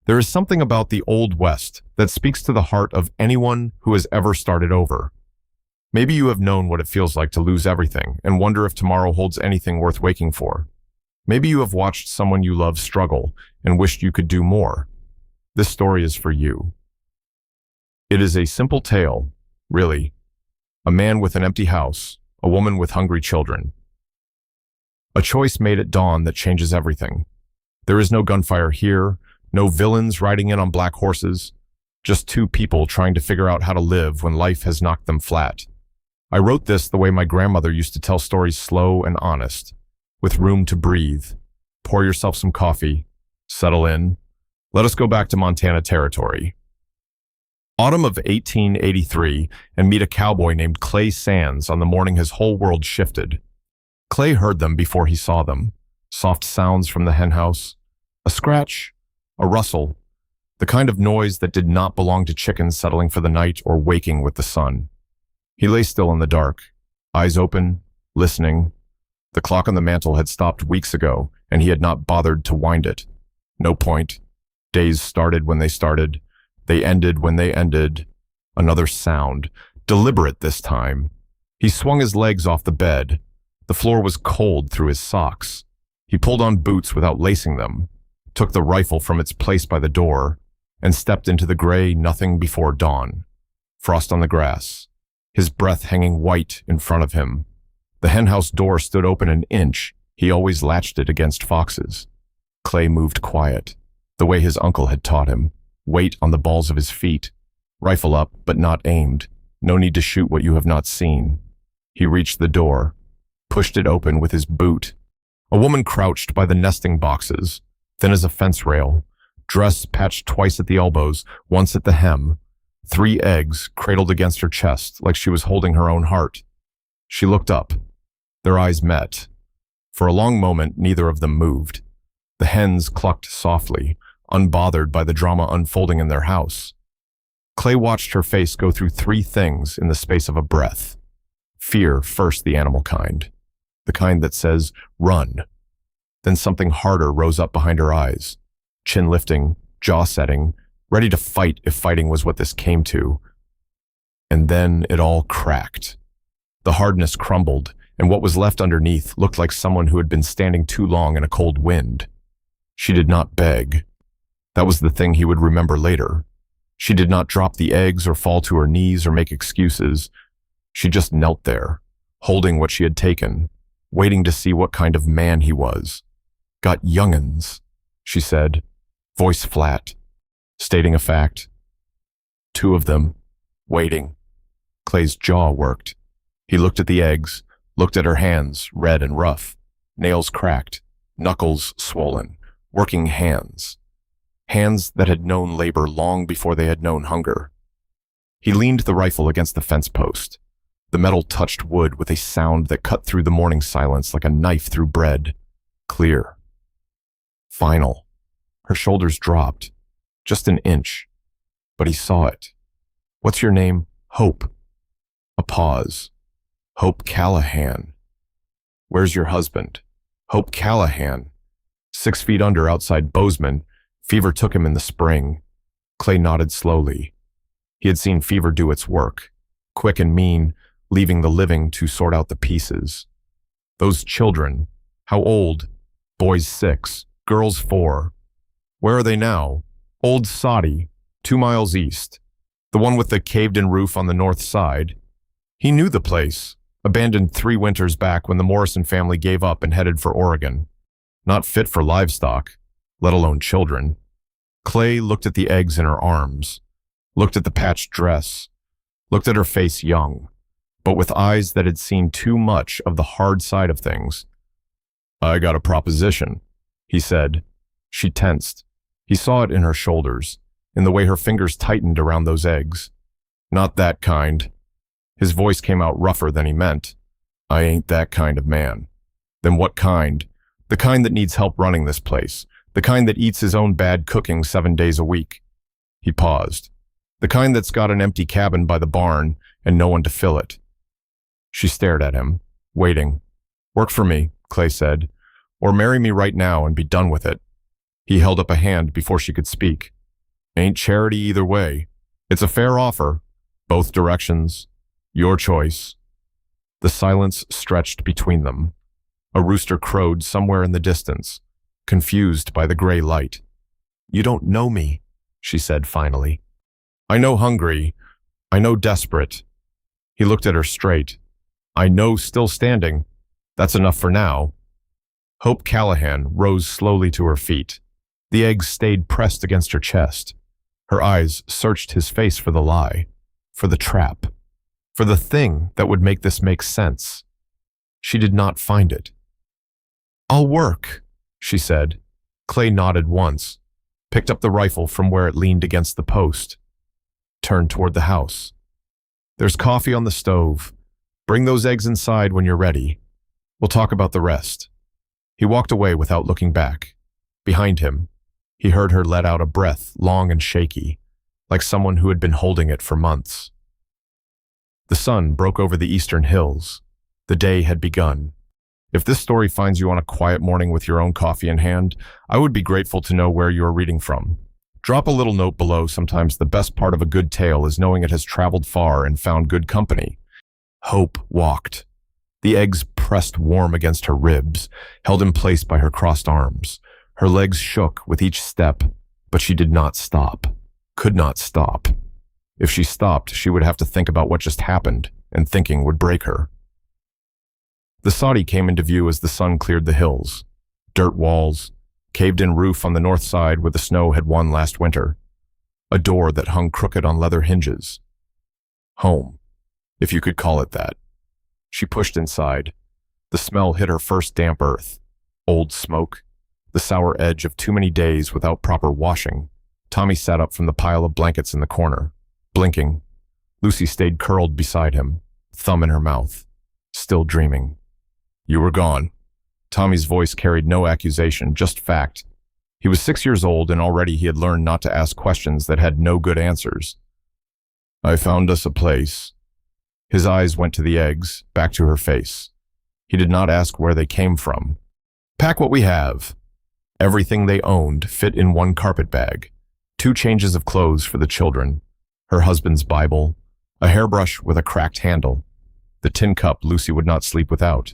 There is something about the Old West that speaks to the heart of anyone who has ever started over. Maybe you have known what it feels like to lose everything and wonder if tomorrow holds anything worth waking for. Maybe you have watched someone you love struggle and wished you could do more. This story is for you. It is a simple tale, really. A man with an empty house, a woman with hungry children. A choice made at dawn that changes everything. There is no gunfire here, no villains riding in on black horses, just two people trying to figure out how to live when life has knocked them flat. I wrote this the way my grandmother used to tell stories, slow and honest, with room to breathe. Pour yourself some coffee, settle in. Let us go back to Montana territory. Autumn of 1883, and meet a cowboy named Clay Sands on the morning his whole world shifted. Clay heard them before he saw them. Soft sounds from the henhouse. A scratch, a rustle, the kind of noise that did not belong to chickens settling for the night or waking with the sun. He lay still in the dark, eyes open, listening. The clock on the mantel had stopped weeks ago, and he had not bothered to wind it. No point. Days started when they started. They ended when they ended. Another sound, deliberate this time. He swung his legs off the bed. The floor was cold through his socks. He pulled on boots without lacing them, took the rifle from its place by the door, and stepped into the gray nothing before dawn. Frost on the grass, his breath hanging white in front of him. The henhouse door stood open an inch. He always latched it against foxes. Clay moved quiet, the way his uncle had taught him. Weight on the balls of his feet. Rifle up, but not aimed. No need to shoot what you have not seen. He reached the door, pushed it open with his boot. A woman crouched by the nesting boxes, thin as a fence rail, dress patched twice at the elbows, once at the hem, 3 eggs cradled against her chest like she was holding her own heart. She looked up. Their eyes met. For a long moment, neither of them moved. The hens clucked softly, unbothered by the drama unfolding in their house. Clay watched her face go through 3 things in the space of a breath. Fear first, the animal kind. The kind that says, run. Then something harder rose up behind her eyes, chin lifting, jaw setting, ready to fight if fighting was what this came to. And then it all cracked. The hardness crumbled, and what was left underneath looked like someone who had been standing too long in a cold wind. She did not beg. That was the thing he would remember later. She did not drop the eggs or fall to her knees or make excuses. She just knelt there, holding what she had taken, waiting to see what kind of man he was. Got young'uns, she said, voice flat, stating a fact. 2 of them, waiting. Clay's jaw worked. He looked at the eggs, looked at her hands, red and rough, nails cracked, knuckles swollen, working hands. Hands that had known labor long before they had known hunger. He leaned the rifle against the fence post. The metal touched wood with a sound that cut through the morning silence like a knife through bread. Clear. Final. Her shoulders dropped. Just an inch. But he saw it. What's your name? Hope. A pause. Hope Callahan. Where's your husband? Hope Callahan. 6 feet under outside Bozeman. Fever took him in the spring. Clay nodded slowly. He had seen fever do its work, quick and mean, leaving the living to sort out the pieces. Those children, how old? Boys 6, girls 4. Where are they now? Old Soddy, 2 miles east. The one with the caved-in roof on the north side. He knew the place, abandoned 3 winters back when the Morrison family gave up and headed for Oregon. Not fit for livestock, let alone children. Clay looked at the eggs in her arms, looked at the patched dress, looked at her face young, but with eyes that had seen too much of the hard side of things. I got a proposition, he said. She tensed. He saw it in her shoulders, in the way her fingers tightened around those eggs. Not that kind. His voice came out rougher than he meant. I ain't that kind of man. Then what kind? The kind that needs help running this place. The kind that eats his own bad cooking 7 days a week. He paused. The kind that's got an empty cabin by the barn and no one to fill it. She stared at him, waiting. Work for me, Clay said, or marry me right now and be done with it. He held up a hand before she could speak. Ain't charity either way. It's a fair offer. Both directions. Your choice. The silence stretched between them. A rooster crowed somewhere in the distance, confused by the gray light. You don't know me, she said finally. I know hungry. I know desperate. He looked at her straight. I know still standing. That's enough for now. Hope Callahan rose slowly to her feet. The eggs stayed pressed against her chest. Her eyes searched his face for the lie, for the trap, for the thing that would make this make sense. She did not find it. I'll work, she said. Clay nodded once, picked up the rifle from where it leaned against the post, turned toward the house. There's coffee on the stove. Bring those eggs inside when you're ready. We'll talk about the rest. He walked away without looking back. Behind him, he heard her let out a breath, long and shaky, like someone who had been holding it for months. The sun broke over the eastern hills. The day had begun. If this story finds you on a quiet morning with your own coffee in hand, I would be grateful to know where you are reading from. Drop a little note below. Sometimes the best part of a good tale is knowing it has traveled far and found good company. Hope walked. The eggs pressed warm against her ribs, held in place by her crossed arms. Her legs shook with each step, but she did not stop. Could not stop. If she stopped, she would have to think about what just happened, and thinking would break her. The Saudi came into view as the sun cleared the hills. Dirt walls, caved-in roof on the north side where the snow had won last winter. A door that hung crooked on leather hinges. Home, if you could call it that. She pushed inside. The smell hit her first damp earth. Old smoke. The sour edge of too many days without proper washing. Tommy sat up from the pile of blankets in the corner, blinking. Lucy stayed curled beside him, thumb in her mouth, still dreaming. You were gone. Tommy's voice carried no accusation, just fact. He was 6 years old and already he had learned not to ask questions that had no good answers. I found us a place. His eyes went to the eggs, back to her face. He did not ask where they came from. Pack what we have. Everything they owned fit in one carpet bag. 2 changes of clothes for the children. Her husband's Bible. A hairbrush with a cracked handle. The tin cup Lucy would not sleep without.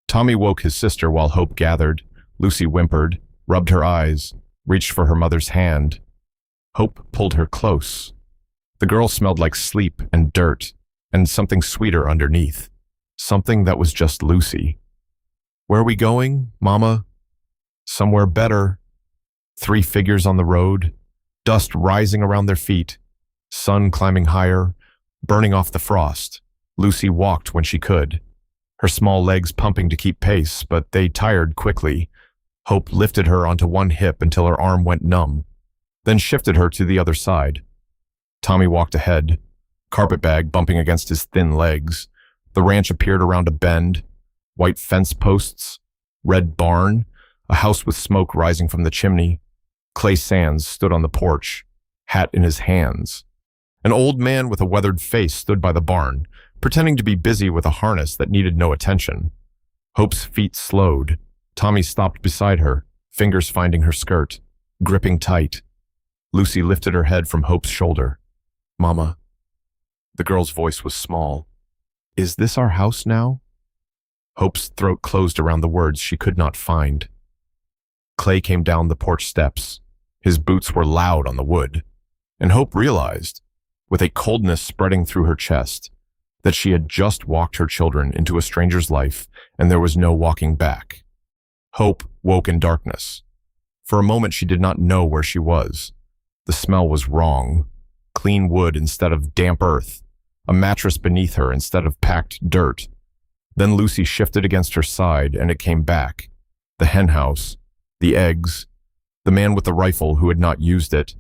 Tommy woke his sister while Hope gathered. Lucy whimpered, rubbed her eyes, reached for her mother's hand. Hope pulled her close. The girl smelled like sleep and dirt, and something sweeter underneath. Something that was just Lucy. Where are we going, Mama? Somewhere better. 3 figures on the road, dust rising around their feet, sun climbing higher, burning off the frost. Lucy walked when she could, her small legs pumping to keep pace, but they tired quickly. Hope lifted her onto one hip until her arm went numb, then shifted her to the other side. Tommy walked ahead, carpetbag bumping against his thin legs. The ranch appeared around a bend, white fence posts, red barn, a house with smoke rising from the chimney. Clay Sands stood on the porch, hat in his hands. An old man with a weathered face stood by the barn, pretending to be busy with a harness that needed no attention. Hope's feet slowed. Tommy stopped beside her, fingers finding her skirt, gripping tight. Lucy lifted her head from Hope's shoulder. Mama. The girl's voice was small. Is this our house now? Hope's throat closed around the words she could not find. Clay came down the porch steps. His boots were loud on the wood, and Hope realized, with a coldness spreading through her chest, that she had just walked her children into a stranger's life and there was no walking back. Hope woke in darkness. For a moment she did not know where she was. The smell was wrong. Clean wood instead of damp earth. A mattress beneath her instead of packed dirt. Then Lucy shifted against her side and it came back. The henhouse, the eggs, the man with the rifle who had not used it.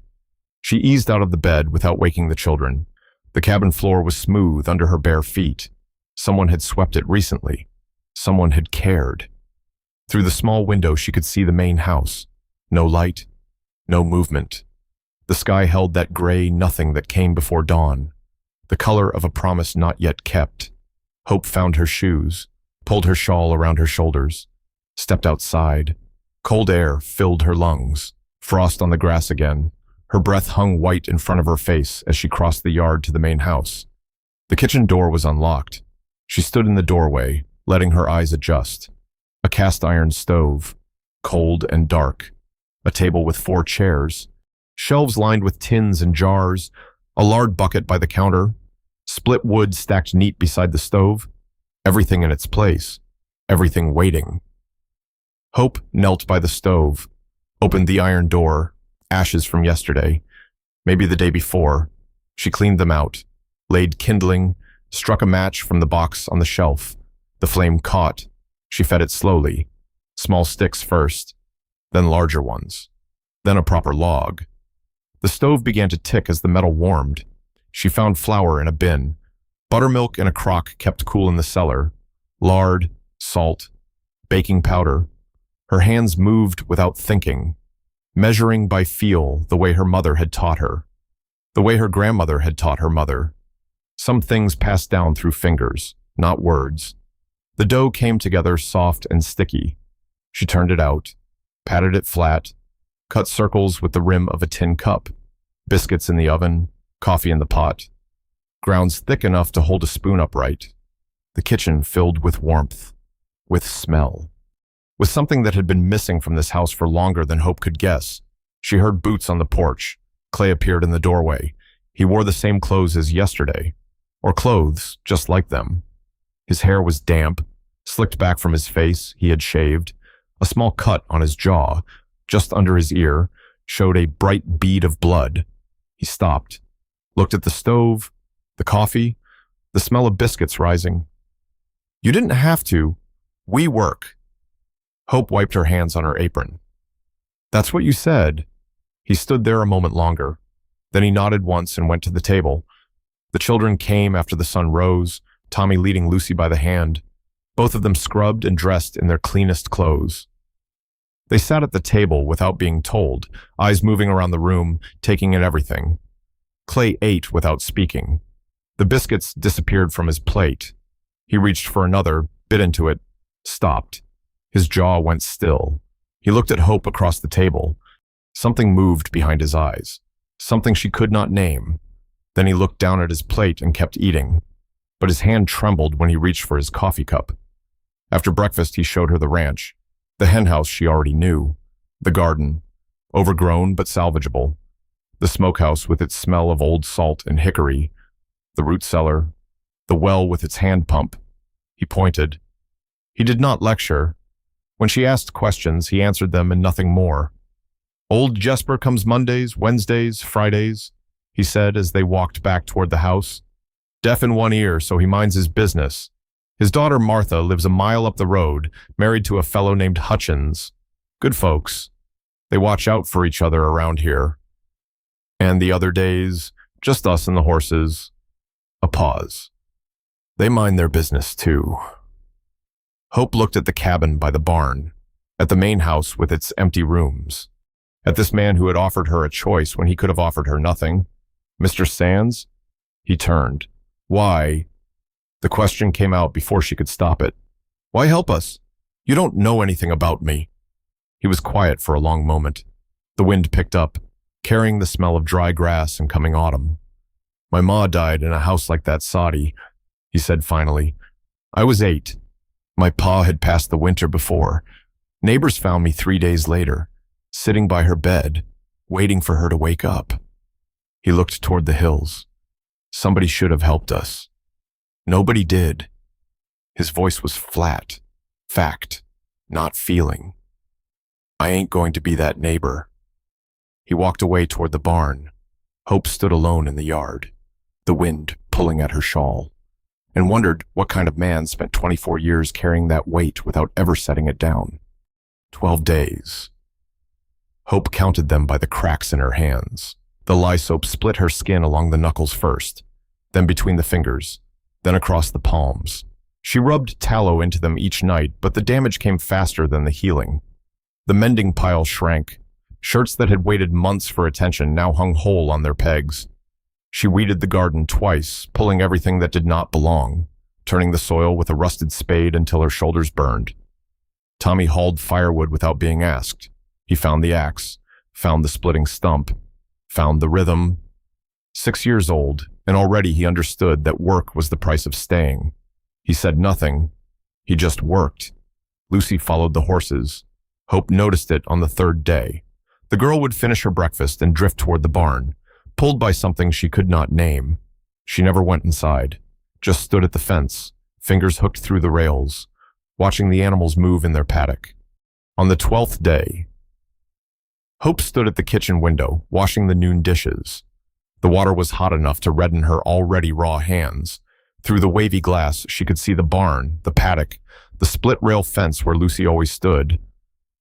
She eased out of the bed without waking the children. The cabin floor was smooth under her bare feet. Someone had swept it recently. Someone had cared. Through the small window she could see the main house. No light, no movement. The sky held that gray nothing that came before dawn, the color of a promise not yet kept. Hope found her shoes, pulled her shawl around her shoulders, stepped outside. Cold air filled her lungs, frost on the grass again. Her breath hung white in front of her face as she crossed the yard to the main house. The kitchen door was unlocked. She stood in the doorway, letting her eyes adjust. A cast-iron stove, cold and dark. A table with 4 chairs. Shelves lined with tins and jars. A lard bucket by the counter. Split wood stacked neat beside the stove. Everything in its place. Everything waiting. Hope knelt by the stove, opened the iron door, ashes from yesterday, maybe the day before. She cleaned them out, laid kindling, struck a match from the box on the shelf. The flame caught. She fed it slowly, small sticks first, then larger ones, then a proper log. The stove began to tick as the metal warmed. She found flour in a bin, buttermilk in a crock kept cool in the cellar, lard, salt, baking powder. Her hands moved without thinking, measuring by feel the way her mother had taught her, the way her grandmother had taught her mother. Some things passed down through fingers, not words. The dough came together soft and sticky. She turned it out, patted it flat, cut circles with the rim of a tin cup, biscuits in the oven, coffee in the pot, grounds thick enough to hold a spoon upright. The kitchen filled with warmth, with smell, with something that had been missing from this house for longer than Hope could guess. She heard boots on the porch. Clay appeared in the doorway. He wore the same clothes as yesterday, or clothes just like them. His hair was damp, slicked back from his face. He had shaved. A small cut on his jaw, just under his ear, showed a bright bead of blood. He stopped, looked at the stove, the coffee, the smell of biscuits rising. "You didn't have to. We work." Hope wiped her hands on her apron. "That's what you said." He stood there a moment longer. Then he nodded once and went to the table. The children came after the sun rose, Tommy leading Lucy by the hand, both of them scrubbed and dressed in their cleanest clothes. They sat at the table without being told, eyes moving around the room, taking in everything. Clay ate without speaking. The biscuits disappeared from his plate. He reached for another, bit into it, stopped. His jaw went still. He looked at Hope across the table. Something moved behind his eyes, something she could not name. Then he looked down at his plate and kept eating, but his hand trembled when he reached for his coffee cup. After breakfast, he showed her the ranch, the henhouse she already knew, the garden, overgrown but salvageable, the smokehouse with its smell of old salt and hickory, the root cellar, the well with its hand pump. He pointed. He did not lecture. When she asked questions, he answered them and nothing more. "Old Jesper comes Mondays, Wednesdays, Fridays," he said as they walked back toward the house. "Deaf in one ear, so he minds his business. His daughter Martha lives a mile up the road, married to a fellow named Hutchins. Good folks. They watch out for each other around here. And the other days, just us and the horses." A pause. "They mind their business too." Hope looked at the cabin by the barn, at the main house with its empty rooms, at this man who had offered her a choice when he could have offered her nothing. Mr. Sands? He turned. "Why?" The question came out before she could stop it. "Why help us? You don't know anything about me." He was quiet for a long moment. The wind picked up, carrying the smell of dry grass and coming autumn. "My ma died in a house like that soddy," he said finally. "I was 8. My pa had passed the winter before. Neighbors found me 3 days later, sitting by her bed, waiting for her to wake up." He looked toward the hills. "Somebody should have helped us. Nobody did." His voice was flat. Fact, not feeling. "I ain't going to be that neighbor." He walked away toward the barn. Hope stood alone in the yard, the wind pulling at her shawl, and wondered what kind of man spent 24 years carrying that weight without ever setting it down. 12 days. Hope counted them by the cracks in her hands. The lye soap split her skin along the knuckles first, then between the fingers, then across the palms. She rubbed tallow into them each night, but the damage came faster than the healing. The mending pile shrank. Shirts that had waited months for attention now hung whole on their pegs. She weeded the garden twice, pulling everything that did not belong, turning the soil with a rusted spade until her shoulders burned. Tommy hauled firewood without being asked. He found the axe, found the splitting stump, found the rhythm. 6 years old, and already he understood that work was the price of staying. He said nothing. He just worked. Lucy followed the horses. Hope noticed it on the third day. The girl would finish her breakfast and drift toward the barn, pulled by something she could not name. She never went inside, just stood at the fence, fingers hooked through the rails, watching the animals move in their paddock. On the 12th day, Hope stood at the kitchen window, washing the noon dishes. The water was hot enough to redden her already raw hands. Through the wavy glass, she could see the barn, the paddock, the split-rail fence where Lucy always stood.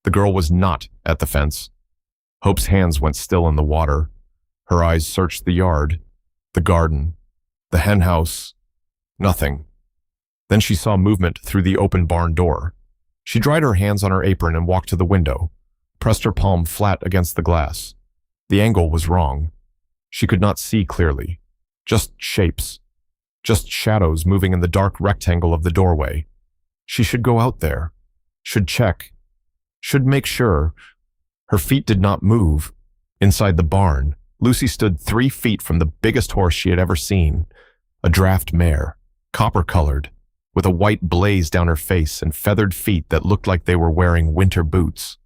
The girl was not at the fence. Hope's hands went still in the water. Her eyes searched the yard, the garden, the henhouse. Nothing. Then she saw movement through the open barn door. She dried her hands on her apron and walked to the window, pressed her palm flat against the glass. The angle was wrong. She could not see clearly. Just shapes. Just shadows moving in the dark rectangle of the doorway. She should go out there. Should check. Should make sure. Her feet did not move. Inside the barn, Lucy stood 3 feet from the biggest horse she had ever seen. A draft mare, copper-colored, with a white blaze down her face and feathered feet that looked like they were wearing winter boots.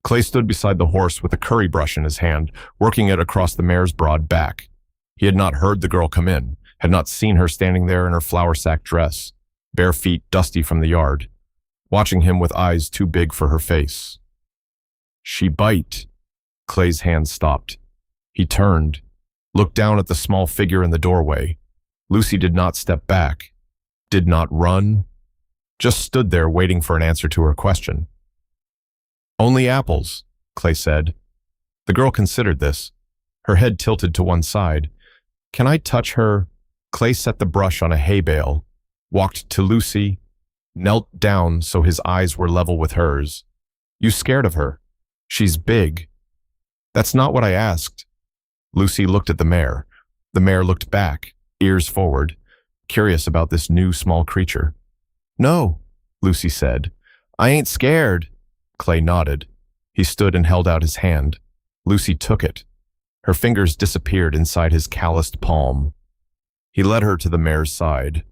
Clay stood beside the horse with a curry brush in his hand, working it across the mare's broad back. He had not heard the girl come in, had not seen her standing there in her flour-sack dress, bare feet dusty from the yard, watching him with eyes too big for her face. She bite. Clay's hand stopped. He turned, looked down at the small figure in the doorway. Lucy did not step back, did not run, just stood there waiting for an answer to her question. "Only apples," Clay said. The girl considered this, her head tilted to one side. "Can I touch her?" Clay set the brush on a hay bale, walked to Lucy, knelt down so his eyes were level with hers. "You scared of her? She's big." "That's not what I asked." Lucy looked at the mare. The mare looked back, ears forward, curious about this new small creature. "No," Lucy said. "I ain't scared." Clay nodded. He stood and held out his hand. Lucy took it. Her fingers disappeared inside his calloused palm. He led her to the mare's side.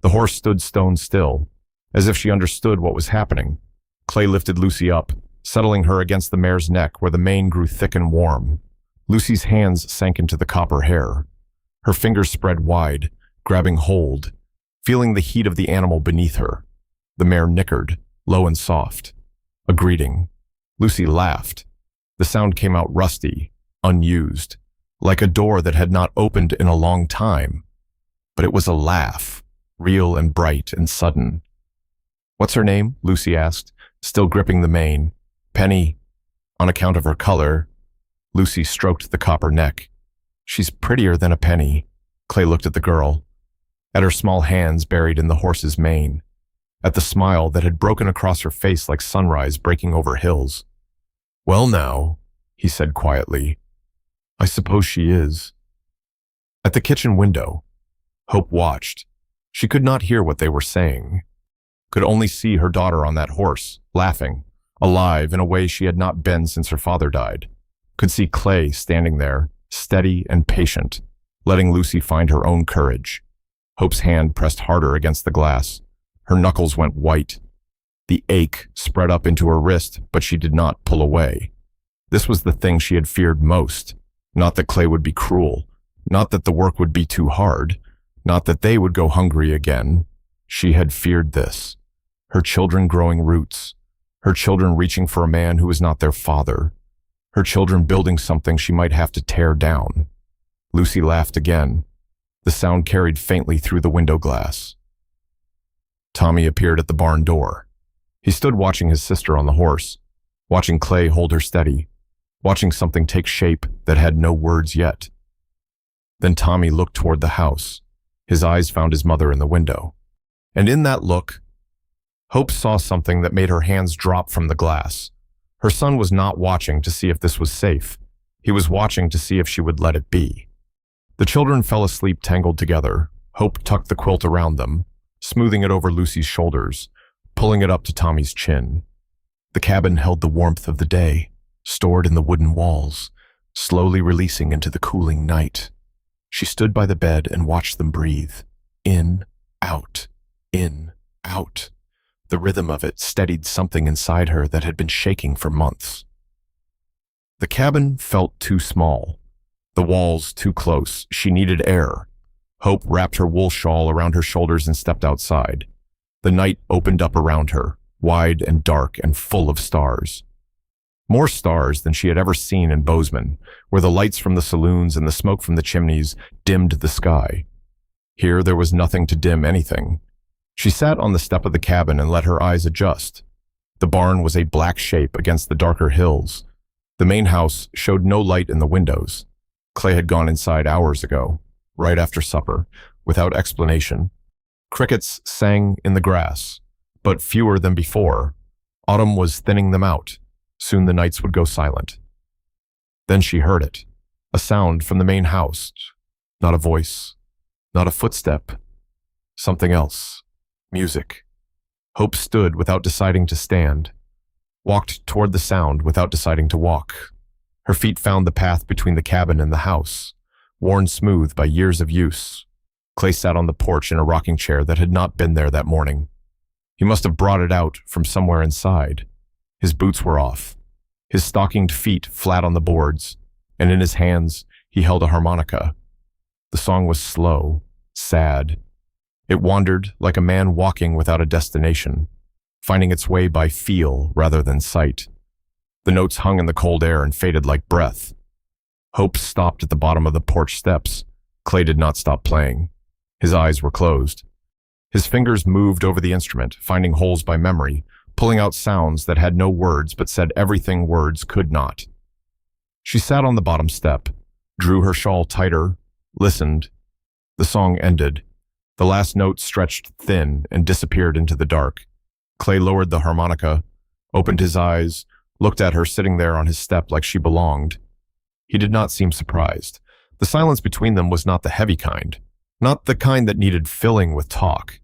The horse stood stone still, as if she understood what was happening. Clay lifted Lucy up, settling her against the mare's neck where the mane grew thick and warm. Lucy's hands sank into the copper hair. Her fingers spread wide, grabbing hold, feeling the heat of the animal beneath her. The mare nickered, low and soft. A greeting. Lucy laughed. The sound came out rusty, unused, like a door that had not opened in a long time. But it was a laugh, real and bright and sudden. "What's her name?" Lucy asked, still gripping the mane. "Penny, on account of her color." Lucy stroked the copper neck. "She's prettier than a penny." Clay looked at the girl, at her small hands buried in the horse's mane, at the smile that had broken across her face like sunrise breaking over hills. "Well now," he said quietly, "I suppose she is." At the kitchen window, Hope watched. She could not hear what they were saying, could only see her daughter on that horse, laughing, alive in a way she had not been since her father died. Could see Clay standing there, steady and patient, letting Lucy find her own courage. Hope's hand pressed harder against the glass. Her knuckles went white. The ache spread up into her wrist, but she did not pull away. This was the thing she had feared most. Not that Clay would be cruel, not that the work would be too hard, not that they would go hungry again. She had feared this. Her children growing roots, her children reaching for a man who was not their father, her children building something she might have to tear down. Lucy laughed again. The sound carried faintly through the window glass. Tommy appeared at the barn door. He stood watching his sister on the horse, watching Clay hold her steady, watching something take shape that had no words yet. Then Tommy looked toward the house. His eyes found his mother in the window. And in that look, Hope saw something that made her hands drop from the glass. Her son was not watching to see if this was safe. He was watching to see if she would let it be. The children fell asleep tangled together. Hope tucked the quilt around them, smoothing it over Lucy's shoulders, pulling it up to Tommy's chin. The cabin held the warmth of the day, stored in the wooden walls, slowly releasing into the cooling night. She stood by the bed and watched them breathe. In, out, in, out. The rhythm of it steadied something inside her that had been shaking for months. The cabin felt too small. The walls too close. She needed air. Hope wrapped her wool shawl around her shoulders and stepped outside. The night opened up around her, wide and dark and full of stars. More stars than she had ever seen in Bozeman, where the lights from the saloons and the smoke from the chimneys dimmed the sky. Here there was nothing to dim anything. She sat on the step of the cabin and let her eyes adjust. The barn was a black shape against the darker hills. The main house showed no light in the windows. Clay had gone inside hours ago, right after supper, without explanation. Crickets sang in the grass, but fewer than before. Autumn was thinning them out. Soon the nights would go silent. Then she heard it, a sound from the main house. Not a voice, not a footstep. Something else. Music. Hope stood without deciding to stand, walked toward the sound without deciding to walk. Her feet found the path between the cabin and the house, worn smooth by years of use. Clay sat on the porch in a rocking chair that had not been there that morning. He must have brought it out from somewhere inside. His boots were off, his stockinged feet flat on the boards, and in his hands he held a harmonica. The song was slow, sad. It wandered like a man walking without a destination, finding its way by feel rather than sight. The notes hung in the cold air and faded like breath. Hope stopped at the bottom of the porch steps. Clay did not stop playing. His eyes were closed. His fingers moved over the instrument, finding holes by memory, pulling out sounds that had no words but said everything words could not. She sat on the bottom step, drew her shawl tighter, listened. The song ended. The last note stretched thin and disappeared into the dark. Clay lowered the harmonica, opened his eyes, looked at her sitting there on his step like she belonged. He did not seem surprised. The silence between them was not the heavy kind, not the kind that needed filling with talk.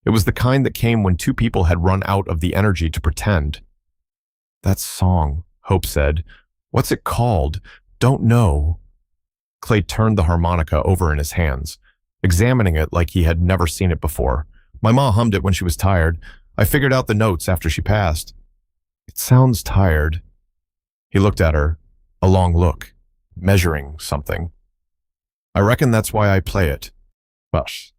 It was the kind that came when two people had run out of the energy to pretend. "That song," Hope said. "What's it called? Don't know." Clay turned the harmonica over in his hands, examining it like he had never seen it before. "My ma hummed it when she was tired. I figured out the notes after she passed." "It sounds tired." He looked at her, a long look, measuring something. "I reckon that's why I play it." Hush.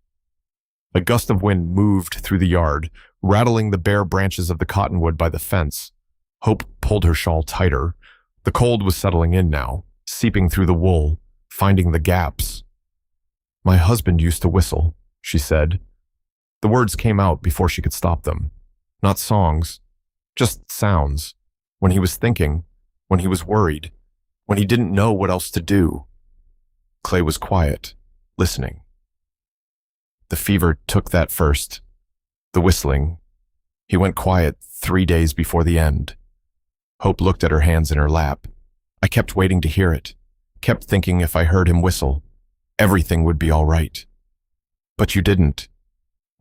A gust of wind moved through the yard, rattling the bare branches of the cottonwood by the fence. Hope pulled her shawl tighter. The cold was settling in now, seeping through the wool, finding the gaps. "My husband used to whistle," she said. The words came out before she could stop them. Not songs, just sounds. When he was thinking, when he was worried, when he didn't know what else to do. Clay was quiet, listening. The fever took that first. The whistling. He went quiet 3 days before the end. Hope looked at her hands in her lap. "I kept waiting to hear it. Kept thinking if I heard him whistle, everything would be all right. But you didn't."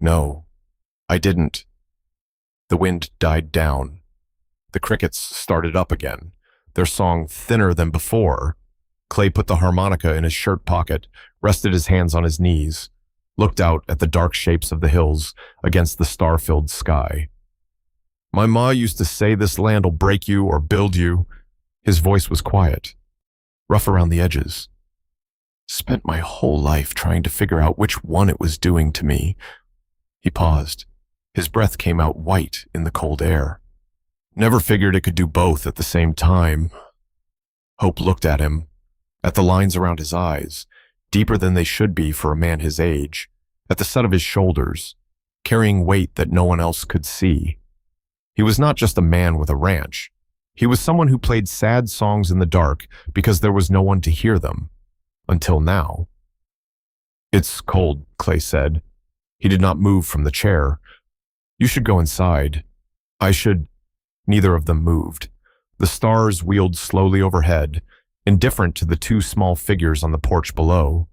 "No, I didn't." The wind died down. The crickets started up again, their song thinner than before. Clay put the harmonica in his shirt pocket, rested his hands on his knees, looked out at the dark shapes of the hills against the star-filled sky. "My ma used to say this land'll break you or build you." His voice was quiet, rough around the edges. "Spent my whole life trying to figure out which one it was doing to me." He paused. His breath came out white in the cold air. "Never figured it could do both at the same time." Hope looked at him, at the lines around his eyes, deeper than they should be for a man his age, at the set of his shoulders, carrying weight that no one else could see. He was not just a man with a ranch. He was someone who played sad songs in the dark because there was no one to hear them. Until now. "It's cold," Clay said. He did not move from the chair. "You should go inside." "I should." Neither of them moved. The stars wheeled slowly overhead, indifferent to the two small figures on the porch below.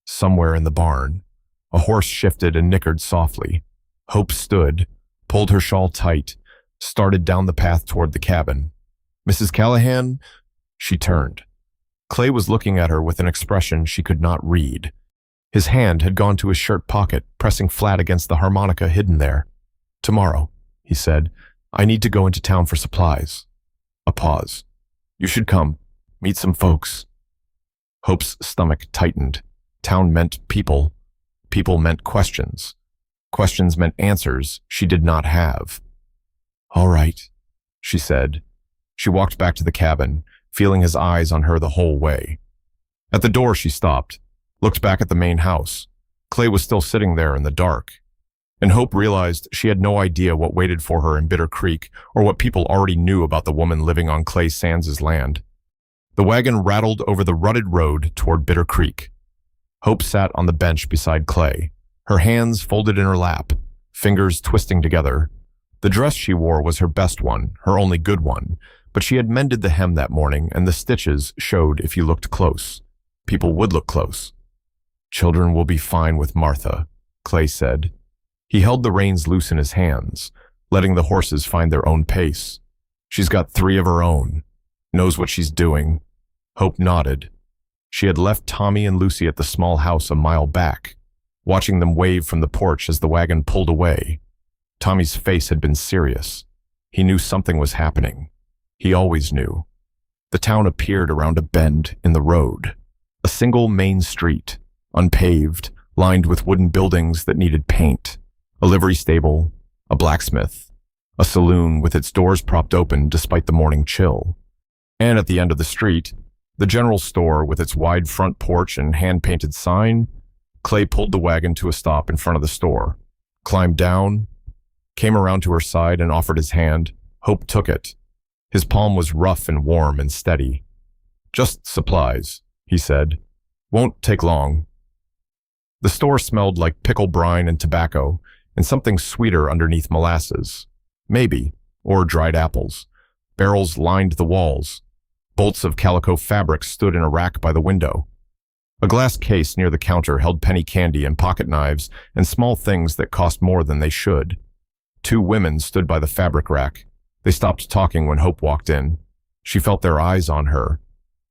Somewhere in the barn, a horse shifted and nickered softly. Hope stood, pulled her shawl tight, started down the path toward the cabin. "Mrs. Callahan?" She turned. Clay was looking at her with an expression she could not read. His hand had gone to his shirt pocket, pressing flat against the harmonica hidden there. "Tomorrow," he said, "I need to go into town for supplies." A pause. "You should come. Meet some folks." Hope's stomach tightened. Town meant people. People meant questions. Questions meant answers she did not have. "All right," she said. She walked back to the cabin, feeling his eyes on her the whole way. At the door she stopped, looked back at the main house. Clay was still sitting there in the dark. And Hope realized she had no idea what waited for her in Bitter Creek or what people already knew about the woman living on Clay Sands' land. The wagon rattled over the rutted road toward Bitter Creek. Hope sat on the bench beside Clay, her hands folded in her lap, fingers twisting together. The dress she wore was her best one, her only good one, but she had mended the hem that morning, and the stitches showed if you looked close. People would look close. "Children will be fine with Martha," Clay said. He held the reins loose in his hands, letting the horses find their own pace. "She's got 3 of her own. Knows what she's doing." Hope nodded. She had left Tommy and Lucy at the small house a mile back, watching them wave from the porch as the wagon pulled away. Tommy's face had been serious. He knew something was happening. He always knew. The town appeared around a bend in the road. A single main street, unpaved, lined with wooden buildings that needed paint. A livery stable, a blacksmith, a saloon with its doors propped open despite the morning chill. And at the end of the street, the general store with its wide front porch and hand-painted sign. Clay pulled the wagon to a stop in front of the store, climbed down, came around to her side and offered his hand. Hope took it. His palm was rough and warm and steady. "Just supplies," he said. "Won't take long." The store smelled like pickle brine and tobacco, and something sweeter underneath molasses. Maybe, or dried apples. Barrels lined the walls. Bolts of calico fabric stood in a rack by the window. A glass case near the counter held penny candy and pocket knives and small things that cost more than they should. 2 women stood by the fabric rack. They stopped talking when Hope walked in. She felt their eyes on her,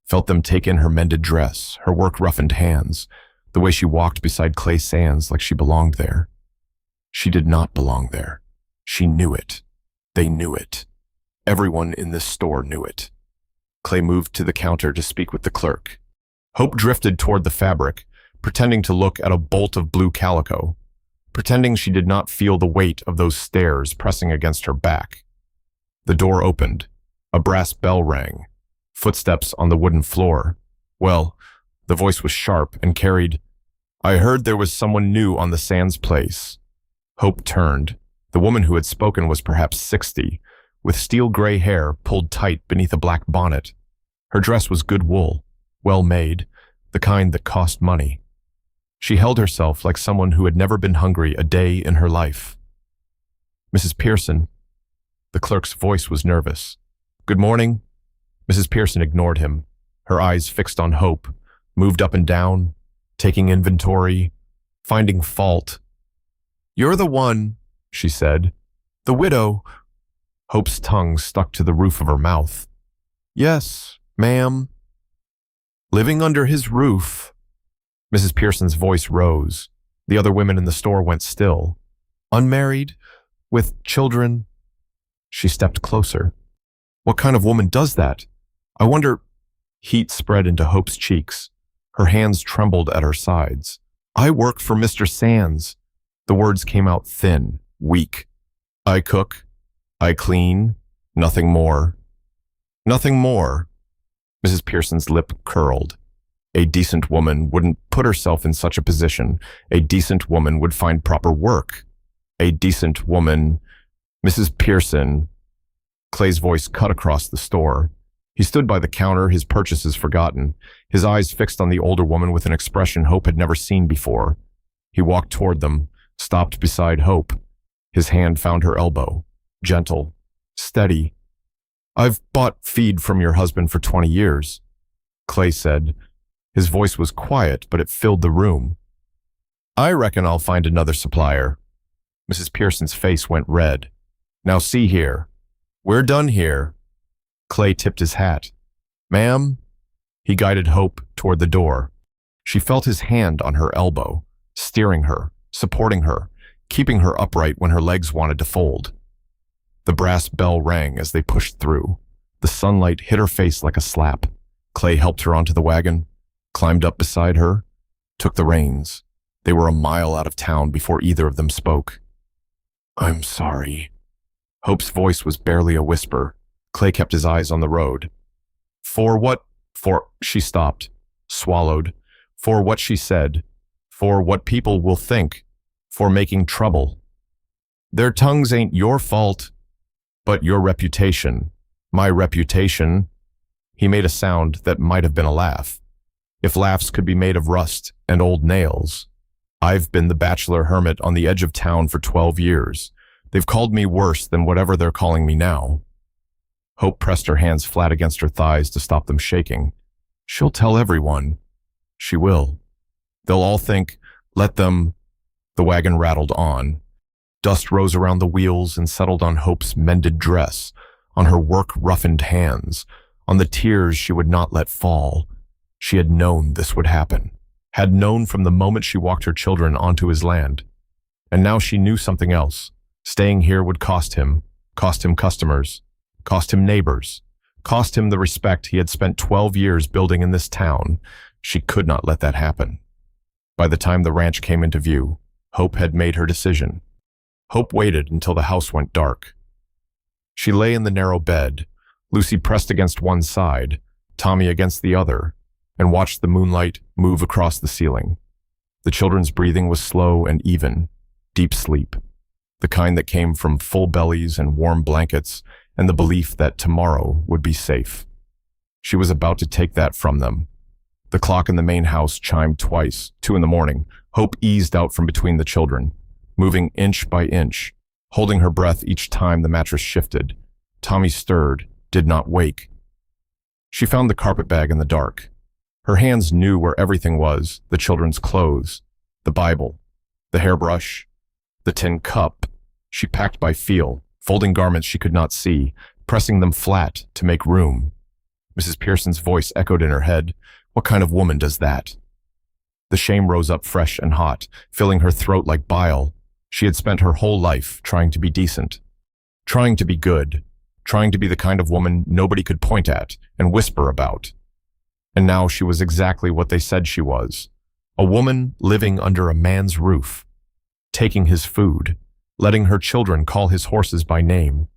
felt them take in her mended dress, her work-roughened hands, the way she walked beside Clay Sands like she belonged there. She did not belong there. She knew it. They knew it. Everyone in this store knew it. Clay moved to the counter to speak with the clerk. Hope drifted toward the fabric, pretending to look at a bolt of blue calico, pretending she did not feel the weight of those stairs pressing against her back. The door opened. A brass bell rang. Footsteps on the wooden floor. Well, the voice was sharp and carried, "I heard there was someone new on the Sands place." Hope turned. The woman who had spoken was perhaps 60, with steel gray hair pulled tight beneath a black bonnet. Her dress was good wool, well made, the kind that cost money. She held herself like someone who had never been hungry a day in her life. "Mrs. Pearson." The clerk's voice was nervous. "Good morning." Mrs. Pearson ignored him, her eyes fixed on Hope, moved up and down, taking inventory, finding fault. "You're the one," she said. "The widow." Hope's tongue stuck to the roof of her mouth. "Yes, ma'am." "Living under his roof." Mrs. Pearson's voice rose. The other women in the store went still. "Unmarried? With children?" She stepped closer. "What kind of woman does that? I wonder—" Heat spread into Hope's cheeks. Her hands trembled at her sides. "I work for Mr. Sands." The words came out thin, weak. "I cook. I clean. Nothing more." "Nothing more." Mrs. Pearson's lip curled. A decent woman wouldn't put herself in such a position. A decent woman would find proper work. A decent woman— "Mrs. Pearson." Clay's voice cut across the store. He stood by the counter, his purchases forgotten, his eyes fixed on the older woman with an expression Hope had never seen before. He walked toward them, stopped beside Hope. His hand found her elbow. Gentle, steady. "I've bought feed from your husband for 20 years, Clay said. His voice was quiet, but it filled the room. "I reckon I'll find another supplier." Mrs. Pearson's face went red. "Now see here. We're done here." Clay tipped his hat. "Ma'am?" He guided Hope toward the door. She felt his hand on her elbow, steering her, supporting her, keeping her upright when her legs wanted to fold. The brass bell rang as they pushed through. The sunlight hit her face like a slap. Clay helped her onto the wagon, climbed up beside her, took the reins. They were a mile out of town before either of them spoke. "I'm sorry." Hope's voice was barely a whisper. Clay kept his eyes on the road. "For what?" She stopped, swallowed. "For what she said. For what people will think. For making trouble. Their tongues ain't your fault, but your reputation. My reputation." He made a sound that might have been a laugh. If laughs could be made of rust and old nails. "I've been the bachelor hermit on the edge of town for 12 years. They've called me worse than whatever they're calling me now." Hope pressed her hands flat against her thighs to stop them shaking. "She'll tell everyone." "She will. They'll all think, let them." The wagon rattled on. Dust rose around the wheels and settled on Hope's mended dress, on her work-roughened hands, on the tears she would not let fall. She had known this would happen, had known from the moment she walked her children onto his land. And now she knew something else. Staying here would cost him customers, cost him neighbors, cost him the respect he had spent 12 years building in this town. She could not let that happen. By the time the ranch came into view, Hope had made her decision. Hope waited until the house went dark. She lay in the narrow bed, Lucy pressed against one side, Tommy against the other, and watched the moonlight move across the ceiling. The children's breathing was slow and even, deep sleep, the kind that came from full bellies and warm blankets and the belief that tomorrow would be safe. She was about to take that from them. The clock in the main house chimed twice, 2 in the morning. Hope eased out from between the children, moving inch by inch, holding her breath each time the mattress shifted. Tommy stirred, did not wake. She found the carpet bag in the dark. Her hands knew where everything was, the children's clothes, the Bible, the hairbrush, the tin cup. She packed by feel, folding garments she could not see, pressing them flat to make room. Mrs. Pearson's voice echoed in her head. What kind of woman does that? The shame rose up fresh and hot, filling her throat like bile. She had spent her whole life trying to be decent, trying to be good, trying to be the kind of woman nobody could point at and whisper about. And now she was exactly what they said she was. A woman living under a man's roof, taking his food, letting her children call his horses by name.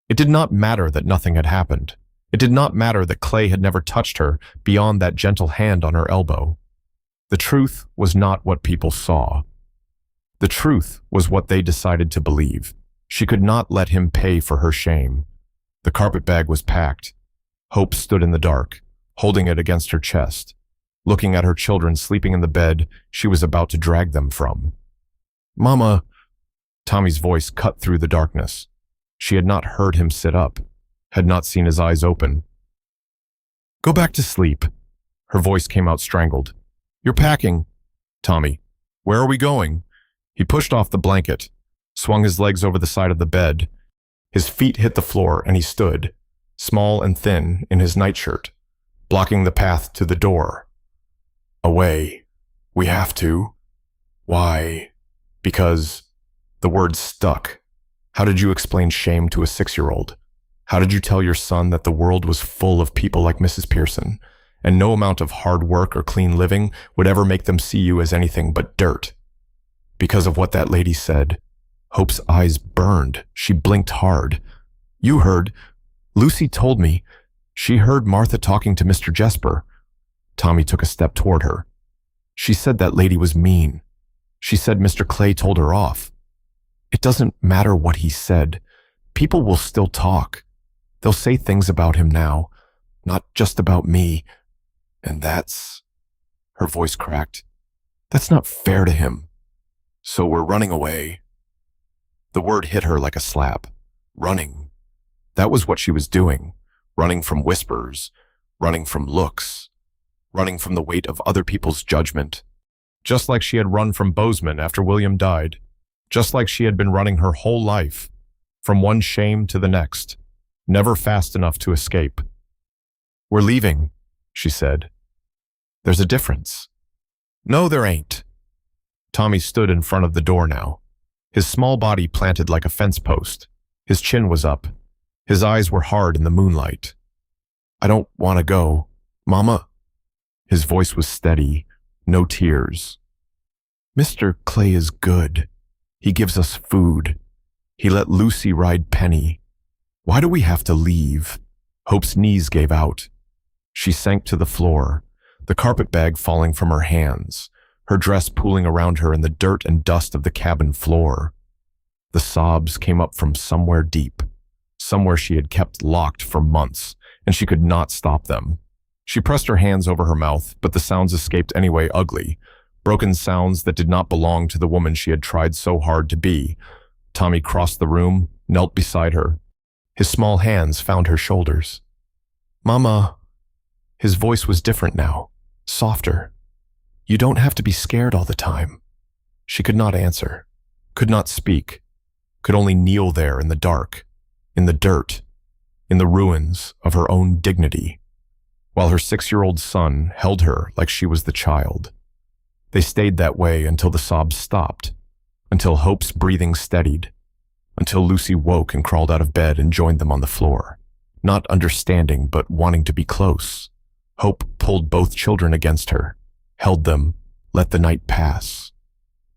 It did not matter that nothing had happened. It did not matter that Clay had never touched her beyond that gentle hand on her elbow. The truth was not what people saw. The truth was what they decided to believe. She could not let him pay for her shame. The carpet bag was packed. Hope stood in the dark, holding it against her chest, looking at her children sleeping in the bed she was about to drag them from. "Mama," Tommy's voice cut through the darkness. She had not heard him sit up, had not seen his eyes open. "Go back to sleep." Her voice came out strangled. "You're packing." "Tommy, where are we going?" He pushed off the blanket, swung his legs over the side of the bed. His feet hit the floor and he stood, small and thin in his nightshirt, blocking the path to the door. "Away. We have to." "Why?" "Because..." The words stuck. How did you explain shame to a 6-year-old? How did you tell your son that the world was full of people like Mrs. Pearson, and no amount of hard work or clean living would ever make them see you as anything but dirt? Because of what that lady said. Hope's eyes burned. She blinked hard. "You heard. Lucy told me. She heard Martha talking to Mr. Jesper." Tommy took a step toward her. "She said that lady was mean. She said Mr. Clay told her off. It doesn't matter what he said. People will still talk. They'll say things about him now, not just about me. And that's..." Her voice cracked. "That's not fair to him. So we're running away." The word hit her like a slap. Running. That was what she was doing. Running from whispers, running from looks, running from the weight of other people's judgment. Just like she had run from Bozeman after William died. Just like she had been running her whole life, from one shame to the next, never fast enough to escape. "We're leaving," she said. There's a difference." "No, there ain't." Tommy stood in front of the door now, his small body planted like a fence post. His chin was up. His eyes were hard in the moonlight. "I don't want to go, Mama." His voice was steady, no tears. "Mr. Clay is good. He gives us food. He let Lucy ride Penny. Why do we have to leave?" Hope's knees gave out. She sank to the floor, the carpet bag falling from her hands, her dress pooling around her in the dirt and dust of the cabin floor. The sobs came up from somewhere deep, somewhere she had kept locked for months, and she could not stop them. She pressed her hands over her mouth, but the sounds escaped anyway, ugly, broken sounds that did not belong to the woman she had tried so hard to be. Tommy crossed the room, knelt beside her. His small hands found her shoulders. "Mama." His voice was different now, softer. "You don't have to be scared all the time." She could not answer, could not speak, could only kneel there in the dark, in the dirt, in the ruins of her own dignity, while her 6-year-old son held her like she was the child. They stayed that way until the sobs stopped, until Hope's breathing steadied, until Lucy woke and crawled out of bed and joined them on the floor, not understanding but wanting to be close. Hope pulled both children against her, held them, let the night pass.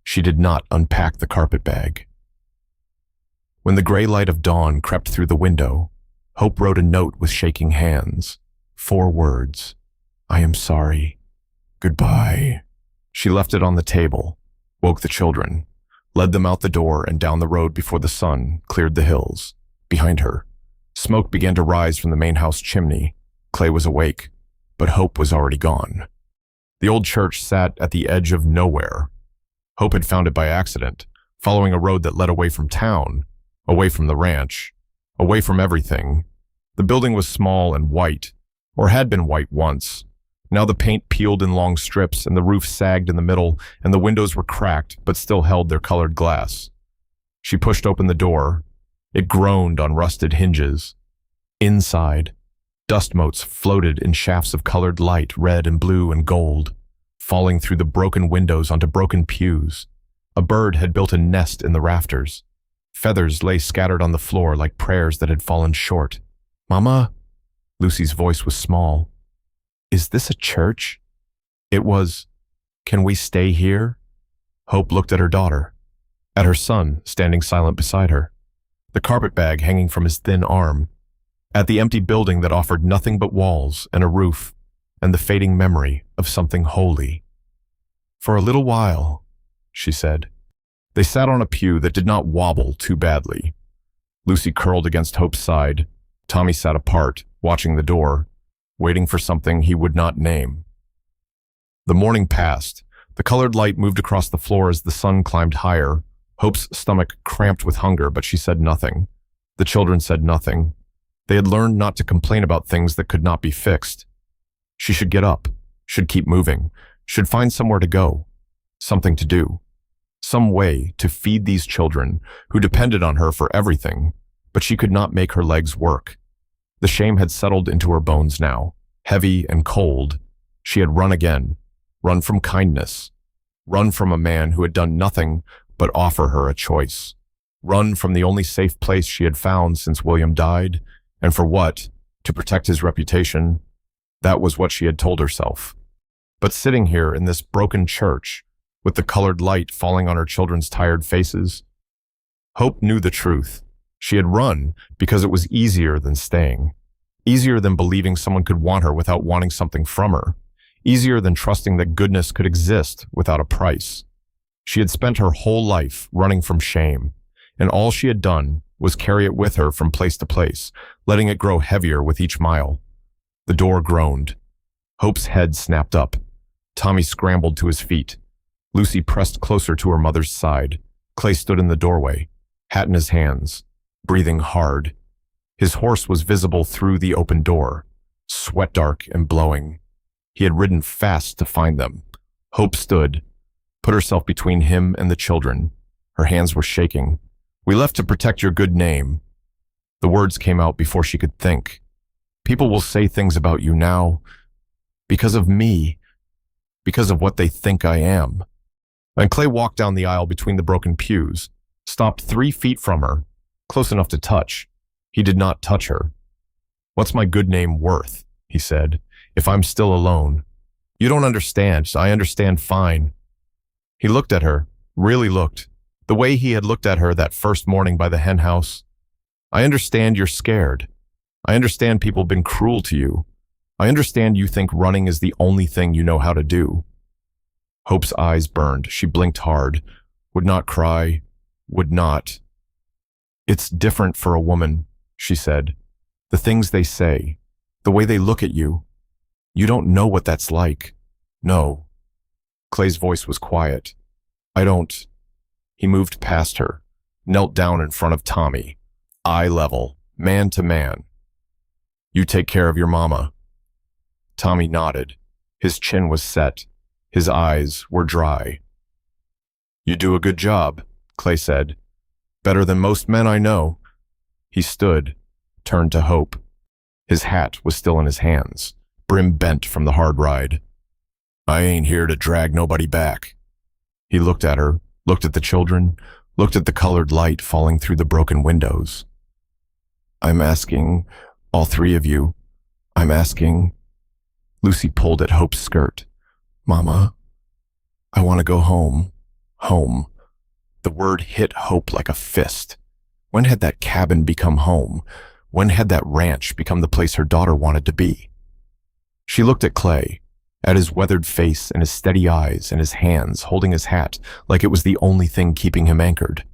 She did not unpack the carpet bag. When the gray light of dawn crept through the window, Hope wrote a note with shaking hands. 4 words. "I am sorry. Goodbye." She left it on the table, woke the children, led them out the door and down the road before the sun cleared the hills. Behind her, smoke began to rise from the main house chimney. Clay was awake, but Hope was already gone. The old church sat at the edge of nowhere. Hope had found it by accident, following a road that led away from town, away from the ranch, away from everything. The building was small and white, or had been white once. Now the paint peeled in long strips and the roof sagged in the middle and the windows were cracked but still held their colored glass. She pushed open the door. It groaned on rusted hinges. Inside, dust motes floated in shafts of colored light, red and blue and gold, falling through the broken windows onto broken pews. A bird had built a nest in the rafters. Feathers lay scattered on the floor like prayers that had fallen short. "Mama?" Lucy's voice was small. "Is this a church?" It was. "Can we stay here?" Hope looked at her daughter, at her son standing silent beside her, the carpet bag hanging from his thin arm, at the empty building that offered nothing but walls and a roof and the fading memory of something holy. "For a little while," she said. They sat on a pew that did not wobble too badly. Lucy curled against Hope's side. Tommy sat apart, watching the door, waiting for something he would not name. The morning passed. The colored light moved across the floor as the sun climbed higher. Hope's stomach cramped with hunger, but she said nothing. The children said nothing. They had learned not to complain about things that could not be fixed. She should get up, should keep moving, should find somewhere to go, something to do, some way to feed these children who depended on her for everything, but she could not make her legs work. The shame had settled into her bones now, heavy and cold. She had run again, run from kindness, run from a man who had done nothing but offer her a choice, run from the only safe place she had found since William died, and for what? To protect his reputation. That was what she had told herself. But sitting here in this broken church, with the colored light falling on her children's tired faces, Hope knew the truth. She had run because it was easier than staying, easier than believing someone could want her without wanting something from her, easier than trusting that goodness could exist without a price. She had spent her whole life running from shame, and all she had done was carry it with her from place to place, letting it grow heavier with each mile. The door groaned. Hope's head snapped up. Tommy scrambled to his feet. Lucy pressed closer to her mother's side. Clay stood in the doorway, hat in his hands, breathing hard. His horse was visible through the open door, sweat dark and blowing. He had ridden fast to find them. Hope stood, put herself between him and the children. Her hands were shaking. "We left to protect your good name." The words came out before she could think. "People will say things about you now. Because of me. Because of what they think I am. And Clay walked down the aisle between the broken pews, stopped 3 feet from her, close enough to touch. He did not touch her. "What's my good name worth?" he said, "if I'm still alone? You don't understand. I understand fine." He looked at her, really looked, the way he had looked at her that first morning by the henhouse. "I understand you're scared. I understand people have been cruel to you. I understand you think running is the only thing you know how to do." Hope's eyes burned. She blinked hard. Would not cry. Would not. "It's different for a woman," she said. "The things they say. The way they look at you. You don't know what that's like. No." Clay's voice was quiet. "I don't." He moved past her, knelt down in front of Tommy, eye level, man to man. "You take care of your mama." Tommy nodded. His chin was set. His eyes were dry. "You do a good job," Clay said. "Better than most men I know." He stood, turned to Hope. His hat was still in his hands, brim bent from the hard ride. "I ain't here to drag nobody back." He looked at her, looked at the children, looked at the colored light falling through the broken windows. "I'm asking, all 3 of you, I'm asking." Lucy pulled at Hope's skirt. "Mama, I want to go home. Home." The word hit Hope like a fist. When had that cabin become home? When had that ranch become the place her daughter wanted to be? She looked at Clay, at his weathered face and his steady eyes and his hands holding his hat like it was the only thing keeping him anchored.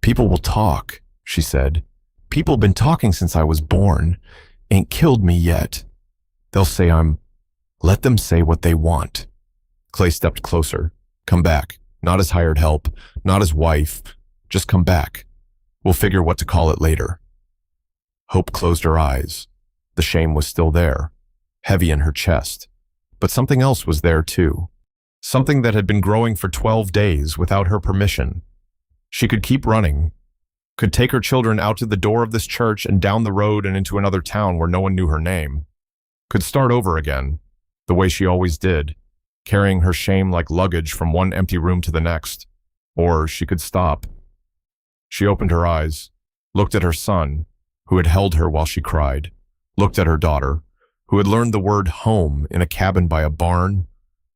"People will talk," she said. "People been talking since I was born. Ain't killed me yet. They'll say let them say what they want." Clay stepped closer. "Come back. Not as hired help, not as wife. Just come back. We'll figure what to call it later." Hope closed her eyes. The shame was still there, heavy in her chest. But something else was there too. Something that had been growing for 12 days without her permission. She could keep running, could take her children out to the door of this church and down the road and into another town where no one knew her name. Could start over again, the way she always did, carrying her shame like luggage from one empty room to the next. Or she could stop. She opened her eyes, looked at her son, who had held her while she cried, looked at her daughter, who had learned the word home in a cabin by a barn,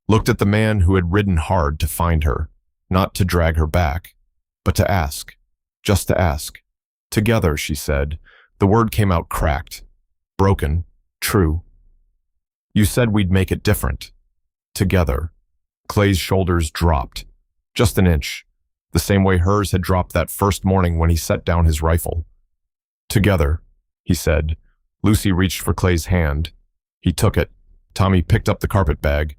looked at the man who had ridden hard to find her, not to drag her back, but to ask, just to ask. "Together," she said. The word came out cracked, broken, true. "You said we'd make it different. Together." Clay's shoulders dropped, just an inch, the same way hers had dropped that first morning when he set down his rifle. "Together," he said. Lucy reached for Clay's hand. He took it. Tommy picked up the carpet bag,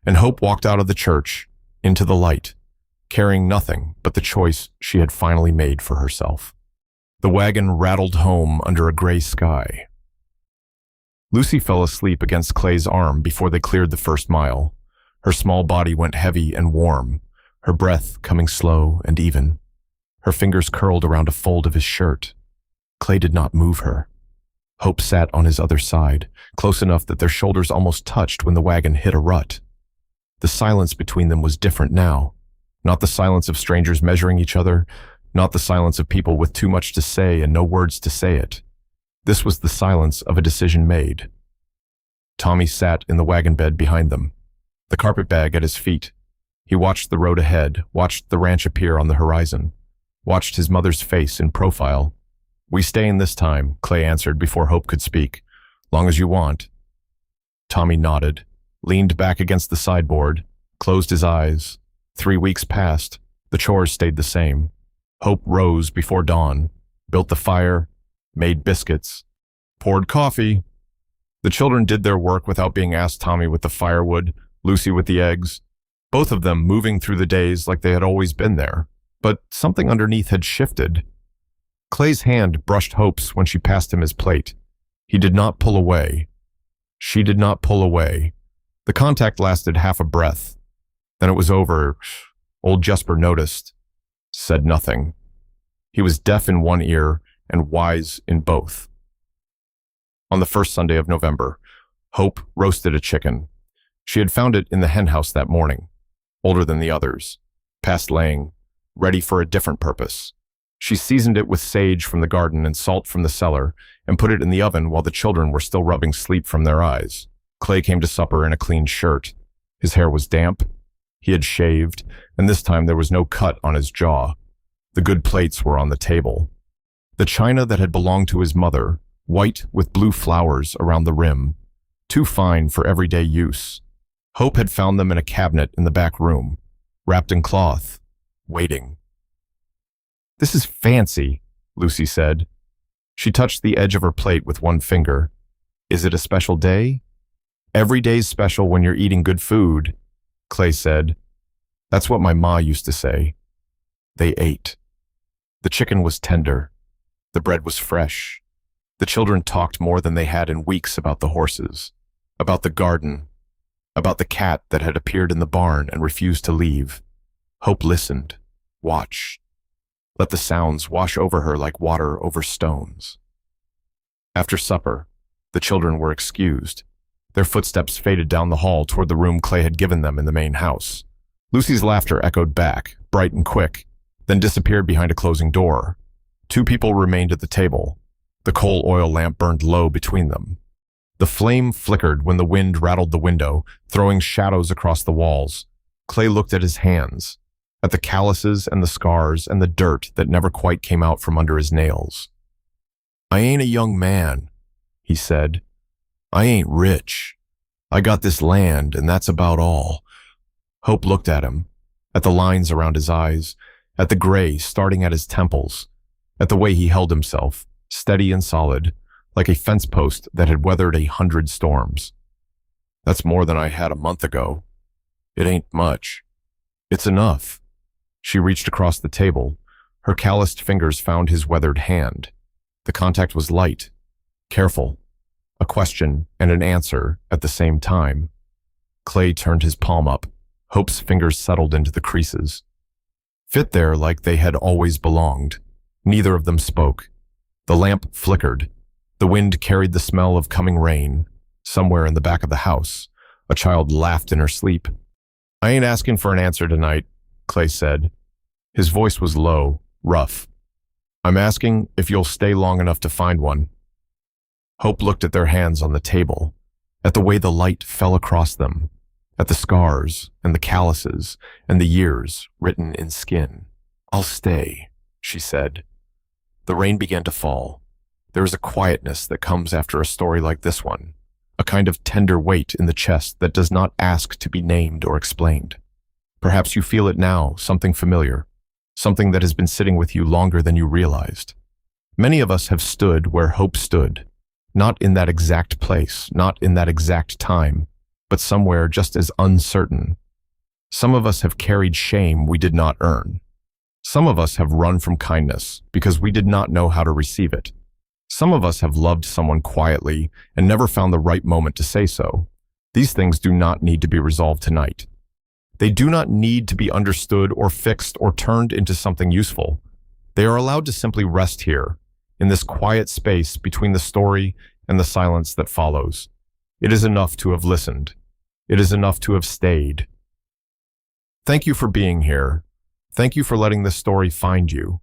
and Hope walked out of the church, into the light, carrying nothing but the choice she had finally made for herself. The wagon rattled home under a gray sky. Lucy fell asleep against Clay's arm before they cleared the first mile. Her small body went heavy and warm, her breath coming slow and even. Her fingers curled around a fold of his shirt. Clay did not move her. Hope sat on his other side, close enough that their shoulders almost touched when the wagon hit a rut. The silence between them was different now. Not the silence of strangers measuring each other, not the silence of people with too much to say and no words to say it. This was the silence of a decision made. Tommy sat in the wagon bed behind them, the carpet bag at his feet. He watched the road ahead, watched the ranch appear on the horizon, watched his mother's face in profile. "We stayin' this time," Clay answered before Hope could speak. "Long as you want." Tommy nodded, leaned back against the sideboard, closed his eyes. 3 weeks passed. The chores stayed the same. Hope rose before dawn, built the fire, made biscuits, poured coffee. The children did their work without being asked, Tommy with the firewood, Lucy with the eggs, both of them moving through the days like they had always been there. But something underneath had shifted. Clay's hand brushed Hope's when she passed him his plate. He did not pull away. She did not pull away. The contact lasted half a breath. Then it was over. Old Jesper noticed, said nothing. He was deaf in one ear and wise in both. On the first Sunday of November, Hope roasted a chicken. She had found it in the henhouse that morning, older than the others, past laying, ready for a different purpose. She seasoned it with sage from the garden and salt from the cellar and put it in the oven while the children were still rubbing sleep from their eyes. Clay came to supper in a clean shirt. His hair was damp. He had shaved, and this time there was no cut on his jaw. The good plates were on the table. The china that had belonged to his mother, white with blue flowers around the rim, too fine for everyday use. Hope had found them in a cabinet in the back room, wrapped in cloth, waiting. "This is fancy," Lucy said. She touched the edge of her plate with one finger. "Is it a special day?" "Every day's special when you're eating good food," Clay said. "That's what my ma used to say." They ate. The chicken was tender. The bread was fresh. The children talked more than they had in weeks about the horses, about the garden, about the cat that had appeared in the barn and refused to leave. Hope listened, watched, let the sounds wash over her like water over stones. After supper, the children were excused. Their footsteps faded down the hall toward the room Clay had given them in the main house. Lucy's laughter echoed back, bright and quick, then disappeared behind a closing door. Two people remained at the table. The coal oil lamp burned low between them. The flame flickered when the wind rattled the window, throwing shadows across the walls. Clay looked at his hands, at the calluses and the scars and the dirt that never quite came out from under his nails. "I ain't a young man," he said. "I ain't rich. I got this land, and that's about all." Hope looked at him, at the lines around his eyes, at the gray starting at his temples, at the way he held himself, steady and solid, like a fence post that had weathered 100 storms. "That's more than I had a month ago. It ain't much. It's enough." She reached across the table. Her calloused fingers found his weathered hand. The contact was light, careful, a question and an answer at the same time. Clay turned his palm up. Hope's fingers settled into the creases. Fit there like they had always belonged. Neither of them spoke. The lamp flickered. The wind carried the smell of coming rain. Somewhere in the back of the house, a child laughed in her sleep. "I ain't asking for an answer tonight," Clay said. His voice was low, rough. "I'm asking if you'll stay long enough to find one." Hope looked at their hands on the table, at the way the light fell across them, at the scars and the calluses and the years written in skin. "I'll stay," she said. The rain began to fall. There is a quietness that comes after a story like this one, a kind of tender weight in the chest that does not ask to be named or explained. Perhaps you feel it now, something familiar, something that has been sitting with you longer than you realized. Many of us have stood where Hope stood, not in that exact place, not in that exact time, but somewhere just as uncertain. Some of us have carried shame we did not earn. Some of us have run from kindness because we did not know how to receive it. Some of us have loved someone quietly and never found the right moment to say so. These things do not need to be resolved tonight. They do not need to be understood or fixed or turned into something useful. They are allowed to simply rest here, in this quiet space between the story and the silence that follows. It is enough to have listened. It is enough to have stayed. Thank you for being here. Thank you for letting this story find you.